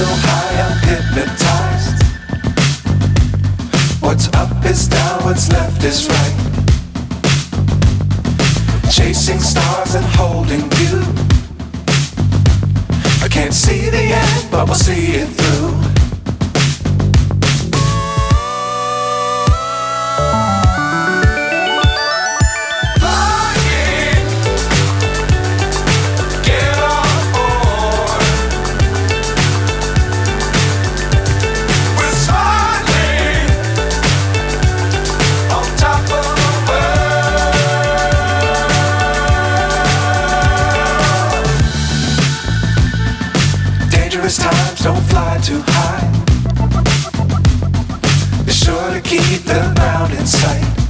so high I'm hypnotized. What's up is down, what's left is right. Chasing stars and holding you. I can't see the end, but we'll see it through. Times don't fly too high. Be sure to keep the ground in sight.